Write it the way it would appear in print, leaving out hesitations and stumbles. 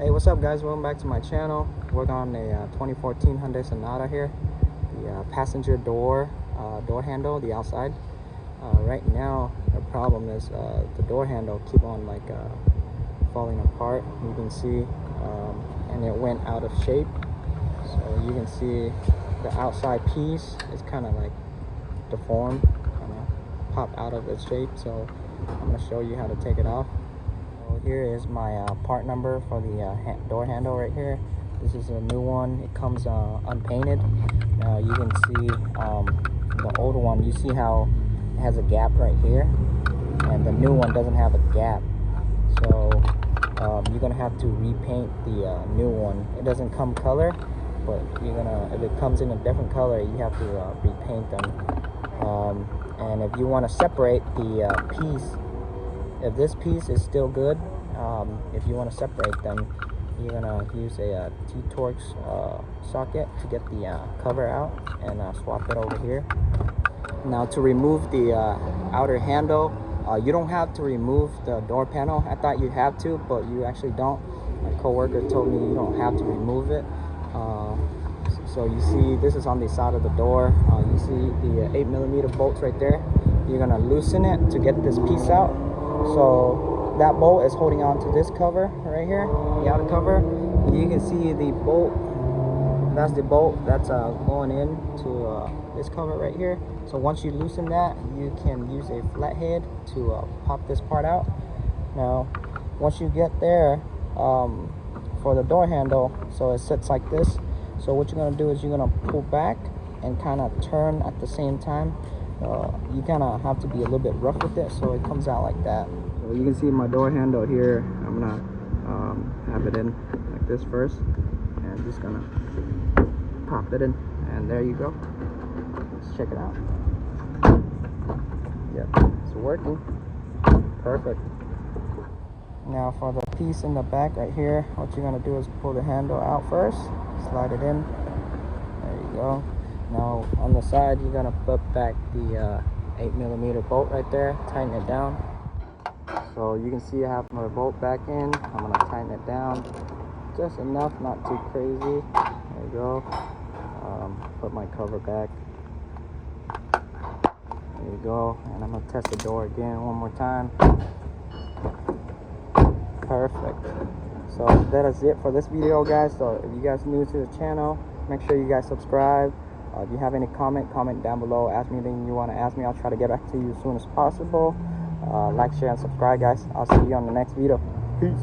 Hey, what's up guys, welcome back to my channel. We're on a 2014 Hyundai Sonata here. The passenger door handle, the outside. Right now the problem is the door handle keep on falling apart. You can see and it went out of shape, so you can see the outside piece is kind of like deformed, kind of popped out of its shape. So I'm going to show you how to take it off. So here is my part number for the door handle right here. This is a new one. It comes unpainted. Now you can see the old one, you see how it has a gap right here, and the new one doesn't have a gap. So you're gonna have to repaint the new one. It doesn't come color, but if it comes in a different color, you have to repaint them. And if you want to separate the piece, if this piece is still good, if you want to separate them, you're gonna use a T-Torx socket to get the cover out and swap it over here. Now to remove the outer handle, you don't have to remove the door panel. I thought you have to, but you actually don't. My coworker told me you don't have to remove it. So you see this is on the side of the door. You see the 8mm bolts right there. You're gonna loosen it to get this piece out. So that bolt is holding on to this cover right here, the outer cover. You can see the bolt, that's the bolt that's going into this cover right here. So once you loosen that, you can use a flathead to pop this part out. Now once you get there, for the door handle, so it sits like this. So what you're gonna do is you're gonna pull back and kind of turn at the same time. You kind of have to be a little bit rough with it so it comes out like that. So you can see my door handle here. I'm gonna have it in like this first, and just gonna pop it in, and there you go. Let's check it out. Yep, it's working. Perfect. Now for the piece in the back right here, what you're gonna do is pull the handle out first, slide it in. There you go. Now on the side, you're gonna put back the 8mm bolt right there, tighten it down. So you can see I have my bolt back in. I'm gonna tighten it down just enough, not too crazy. There you go. Put my cover back. There you go. And I'm gonna test the door again one more time. Perfect. So that is it for this video, guys. So if you guys new to the channel, make sure you guys subscribe. If you have any comment down below. Ask me anything you want to ask me. I'll try to get back to you as soon as possible. Like, share, and subscribe, guys. I'll see you on the next video. Peace.